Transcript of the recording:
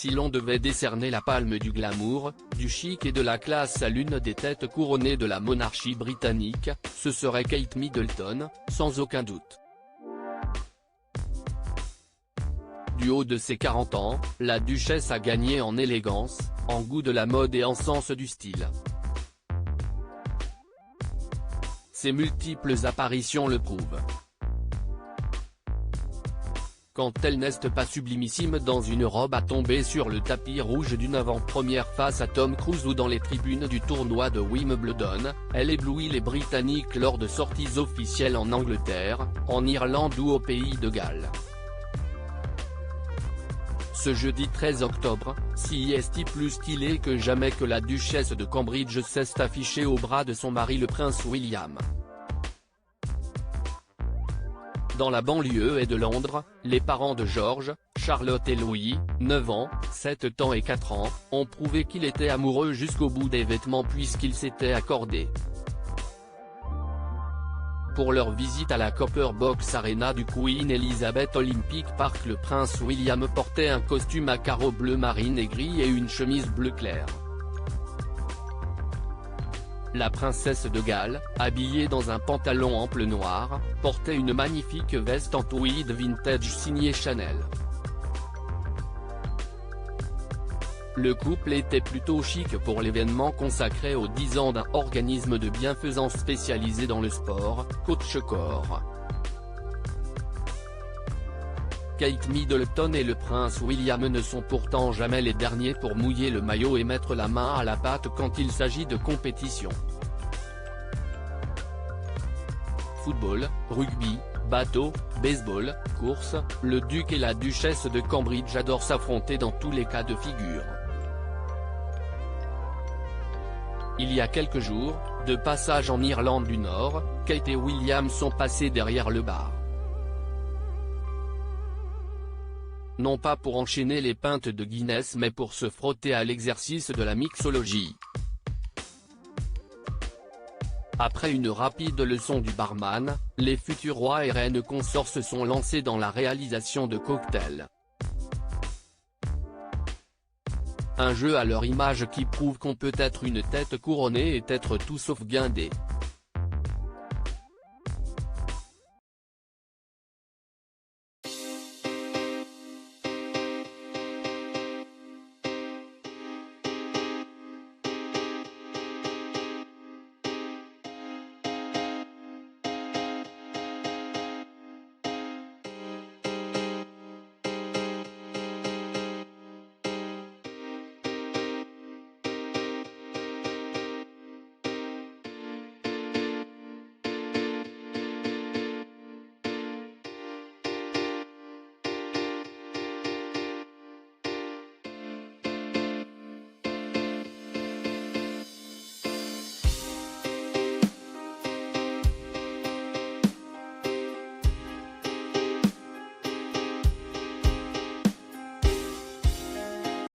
Si l'on devait décerner la palme du glamour, du chic et de la classe à l'une des têtes couronnées de la monarchie britannique, ce serait Kate Middleton, sans aucun doute. Du haut de ses 40 ans, la duchesse a gagné en élégance, en goût de la mode et en sens du style. Ses multiples apparitions le prouvent. Quand elle n'est pas sublimissime dans une robe à tomber sur le tapis rouge d'une avant-première face à Tom Cruise ou dans les tribunes du tournoi de Wimbledon, elle éblouit les Britanniques lors de sorties officielles en Angleterre, en Irlande ou au Pays de Galles. Ce jeudi 13 octobre, si est plus stylé que jamais que la duchesse de Cambridge s'est affichée au bras de son mari le prince William. Dans la banlieue et de Londres, les parents de George, Charlotte et Louis, 9 ans, 7 ans et 4 ans, ont prouvé qu'il était amoureux jusqu'au bout des vêtements puisqu'ils s'étaient accordés. Pour leur visite à la Copper Box Arena du Queen Elizabeth Olympic Park, le prince William portait un costume à carreaux bleu marine et gris et une chemise bleu clair. La princesse de Galles, habillée dans un pantalon ample noir, portait une magnifique veste en tweed vintage signée Chanel. Le couple était plutôt chic pour l'événement consacré aux 10 ans d'un organisme de bienfaisance spécialisé dans le sport, Coach Core. Kate Middleton et le prince William ne sont pourtant jamais les derniers pour mouiller le maillot et mettre la main à la pâte quand il s'agit de compétition. Football, rugby, bateau, baseball, course, le duc et la duchesse de Cambridge adorent s'affronter dans tous les cas de figure. Il y a quelques jours, de passage en Irlande du Nord, Kate et William sont passés derrière le bar. Non pas pour enchaîner les pintes de Guinness mais pour se frotter à l'exercice de la mixologie. Après une rapide leçon du barman, les futurs rois et reines consorts se sont lancés dans la réalisation de cocktails. Un jeu à leur image qui prouve qu'on peut être une tête couronnée et être tout sauf guindé.